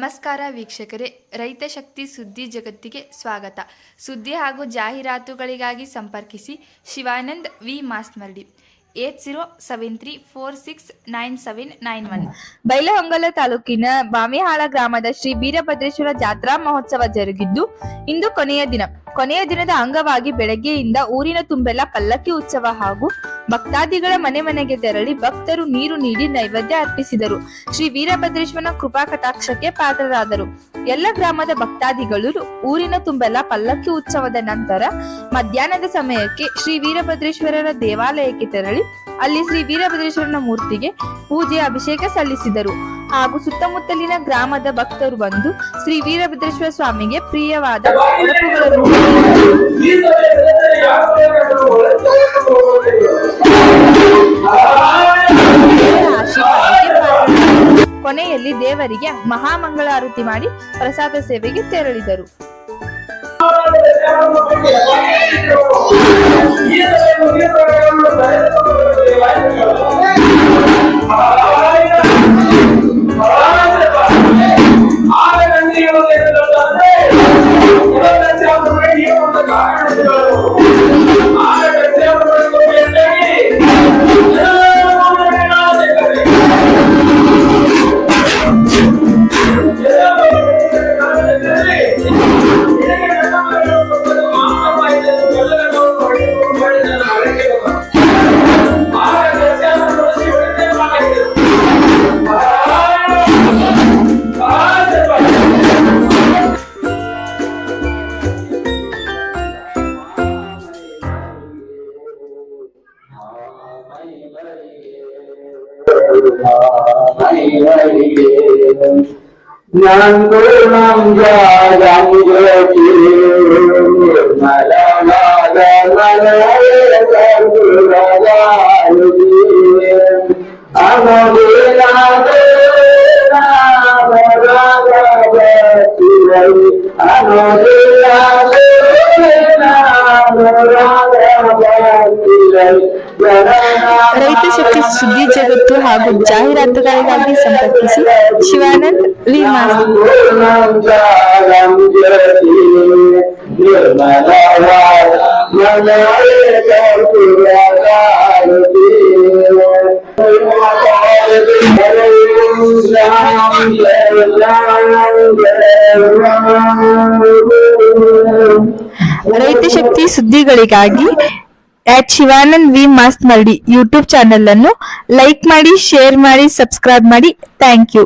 ನಮಸ್ಕಾರ ವೀಕ್ಷಕರೇ, ರೈತ ಶಕ್ತಿ ಸುದ್ದಿ ಜಗತ್ತಿಗೆ ಸ್ವಾಗತ. ಸುದ್ದಿ ಹಾಗೂ ಜಾಹೀರಾತುಗಳಿಗಾಗಿ ಸಂಪರ್ಕಿಸಿ ಶಿವಾನಂದ್ ವಿ ಮಾಸ್ಮರ್ಡಿ 8073469791. ಬೈಲಹೊಂಗಲ ತಾಲೂಕಿನ ಬಾಮಿಹಾಳ ಗ್ರಾಮದ ಶ್ರೀ ವೀರಭದ್ರೇಶ್ವರ ಜಾತ್ರಾ ಮಹೋತ್ಸವ ಜರುಗಿದ್ದು ಇಂದು ಕೊನೆಯ ದಿನದ ಅಂಗವಾಗಿ ಬೆಳಗ್ಗೆಯಿಂದ ಊರಿನ ತುಂಬೆಲ್ಲ ಪಲ್ಲಕ್ಕಿ ಉತ್ಸವ ಹಾಗೂ ಭಕ್ತಾದಿಗಳ ಮನೆಗೆ ತೆರಳಿ ಭಕ್ತರು ನೀರು ನೀಡಿ ನೈವೇದ್ಯ ಅರ್ಪಿಸಿದರು. ಶ್ರೀ ವೀರಭದ್ರೇಶ್ವರನ ಕೃಪಾ ಕಟಾಕ್ಷಕ್ಕೆ ಪಾತ್ರರಾದರು. ಎಲ್ಲ ಗ್ರಾಮದ ಭಕ್ತಾದಿಗಳು ಊರಿನ ತುಂಬೆಲ್ಲ ಪಲ್ಲಕ್ಕಿ ಉತ್ಸವದ ನಂತರ ಮಧ್ಯಾಹ್ನದ ಸಮಯಕ್ಕೆ ಶ್ರೀ ವೀರಭದ್ರೇಶ್ವರರ ದೇವಾಲಯಕ್ಕೆ ತೆರಳಿ ಅಲ್ಲಿ ಶ್ರೀ ವೀರಭದ್ರೇಶ್ವರನ ಮೂರ್ತಿಗೆ ಪೂಜೆ ಅಭಿಷೇಕ ಸಲ್ಲಿಸಿದರು. ಹಾಗೂ ಸುತ್ತಮುತ್ತಲಿನ ಗ್ರಾಮದ ಭಕ್ತರು ಬಂದು ಶ್ರೀ ವೀರಭದ್ರೇಶ್ವರ ಸ್ವಾಮಿಗೆ ಪ್ರಿಯವಾದ ಕೊನೆಯಲ್ಲಿ ದೇವರಿಗೆ ಮಹಾಮಂಗಳಾರತಿ ಮಾಡಿ ಪ್ರಸಾದ ಸೇವೆಗೆ ತೆರಳಿದರು. ರೈತ ಶಕ್ತಿ ಸುದ್ದಿ ಜಗತ್ತು ಹಾಗೂ ಜಾಹೀರಾತುಗಳಿಗಾಗಿ ಸಂಪರ್ಕಿಸಿ ಶಿವಾನಂದ್ ವಿ ರೈತ ಶಕ್ತಿ ಸುದ್ದಿಗಳಿಗಾಗಿ @Shivanand V Masmardi YouTube channel ಅನ್ನು ಲೈಕ್ ಮಾಡಿ, ಶೇರ್ ಮಾಡಿ, ಸಬ್ಸ್ಕ್ರೈಬ್ ಮಾಡಿ. Thank you.